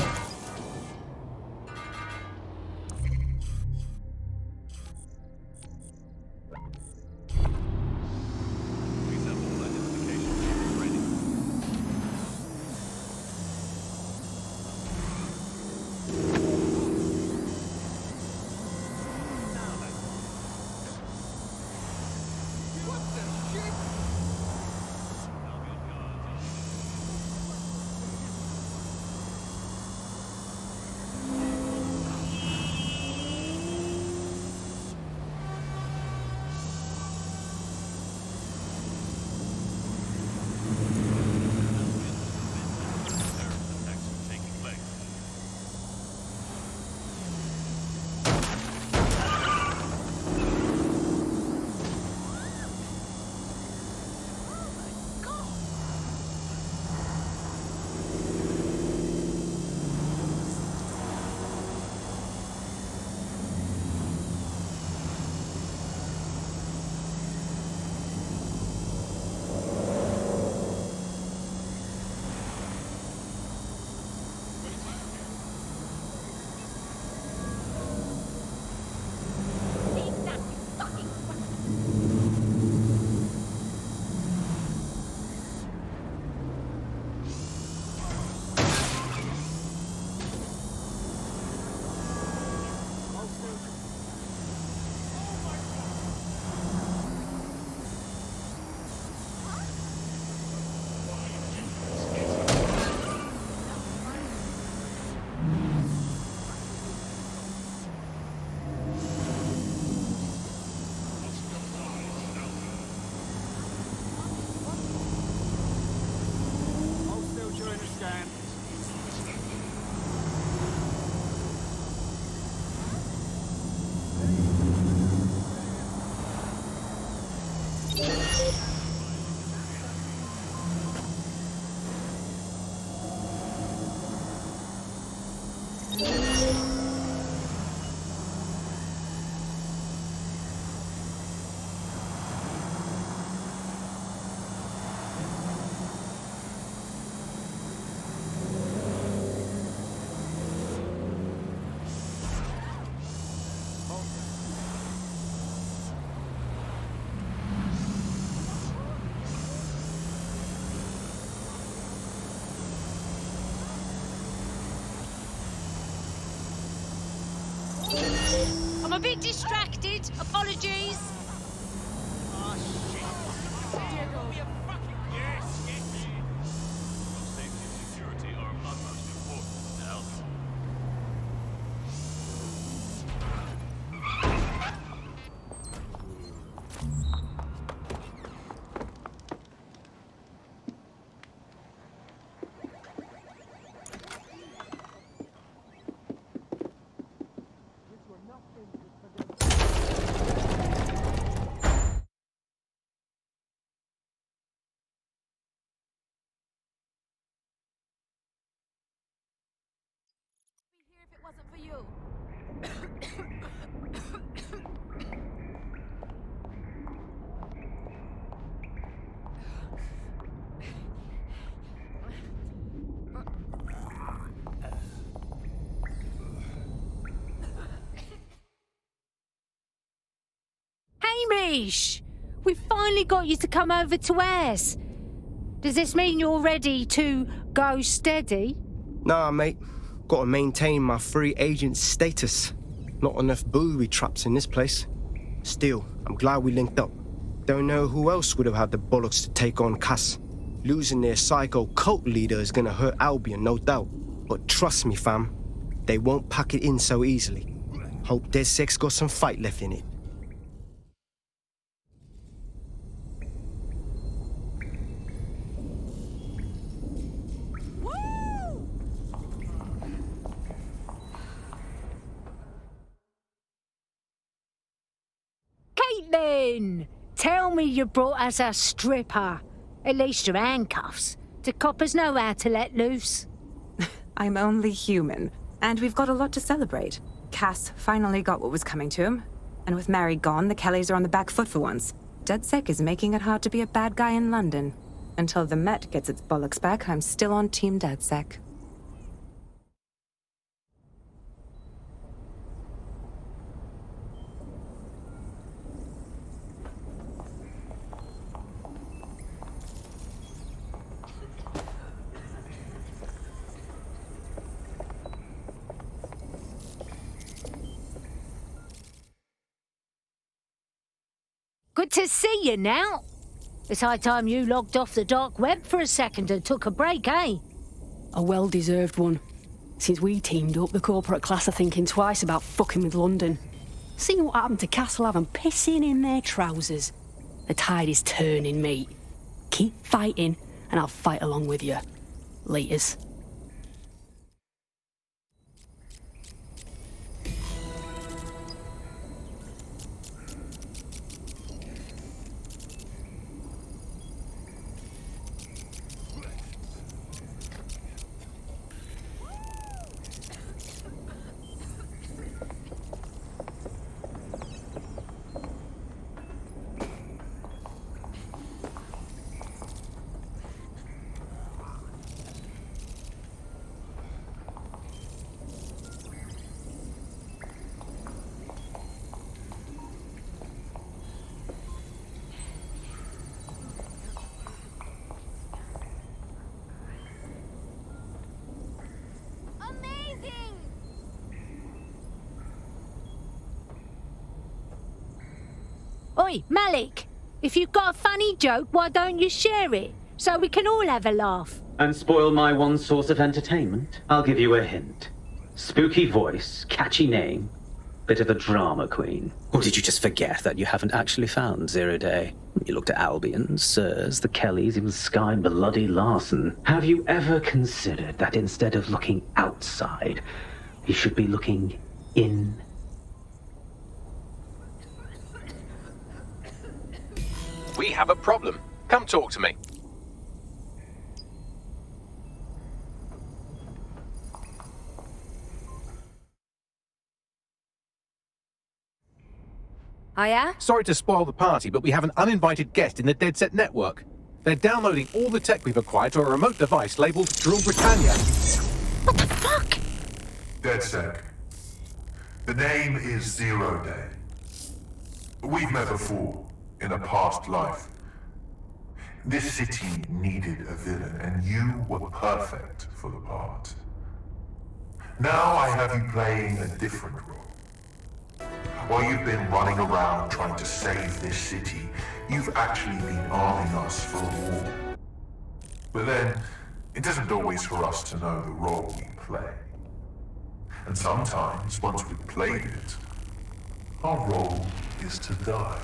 I'm a bit distracted. Apologies. If it wasn't for you. Hamish! We finally got you to come over to ours. Does this mean you're ready to go steady? Nah, mate. Gotta maintain my free agent status. Not enough booby traps in this place. Still, I'm glad we linked up. Don't know who else would have had the bollocks to take on Cass. Losing their psycho cult leader is gonna hurt Albion, no doubt. But trust me, fam, they won't pack it in so easily. Hope DedSec's got some fight left in it. Caitlin! Tell me you brought us a stripper. At least your handcuffs. Do coppers know how to let loose? I'm only human, and we've got a lot to celebrate. Cass finally got what was coming to him, and with Mary gone, the Kellys are on the back foot for once. DedSec is making it hard to be a bad guy in London. Until the Met gets its bollocks back, I'm still on Team DedSec. Good to see you now. It's high time you logged off the dark web for a second and took a break, eh? A well-deserved one. Since we teamed up, the corporate class are thinking twice about fucking with London. See what happened to Castlehaven pissing in their trousers. The tide is turning, mate. Keep fighting, and I'll fight along with you. Laters. Oi, Malik! If you've got a funny joke, why don't you share it? So we can all have a laugh. And spoil my one source of entertainment? I'll give you a hint. Spooky voice, catchy name, bit of a drama queen. Or did you just forget that you haven't actually found Zero Day? You looked at Albion, Sirs, the Kellys, even Sky Bloody Larson. Have you ever considered that instead of looking outside, you should be looking in? We have a problem. Come talk to me. Hiya? Sorry to spoil the party, but we have an uninvited guest in the DedSec network. They're downloading all the tech we've acquired to a remote device labeled Drill Britannia. What the fuck? DedSec. The name is Zero Day. We've met before, in a past life. This city needed a villain, and you were perfect for the part. Now I have you playing a different role. While you've been running around trying to save this city, you've actually been arming us for a war. But then, it isn't always for us to know the role we play. And sometimes, once we've played it, our role is to die.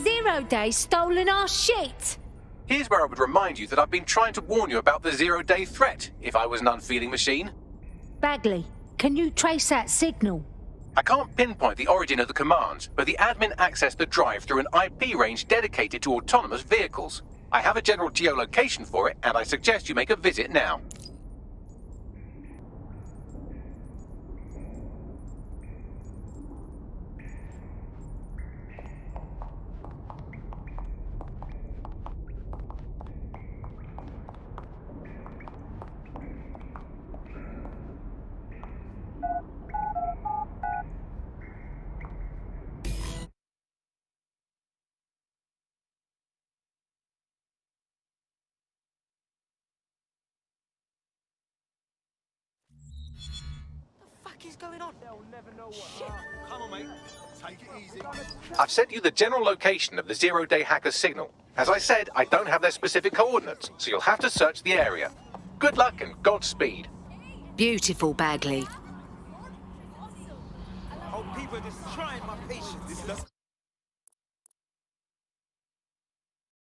Zero Day stolen our shit! Here's where I would remind you that I've been trying to warn you about the zero-day threat, if I was an unfeeling machine. Bagley, can you trace that signal? I can't pinpoint the origin of the commands, but the admin accessed the drive through an IP range dedicated to autonomous vehicles. I have a general geolocation for it, and I suggest you make a visit now. fuck is going on? They'll never know what. Come on, mate. Take it easy. I've sent you the general location of the zero-day hacker's signal. As I said, I don't have their specific coordinates, so you'll have to search the area. Good luck and Godspeed. Beautiful, Bagley. Oh, people are just trying my patience. This does...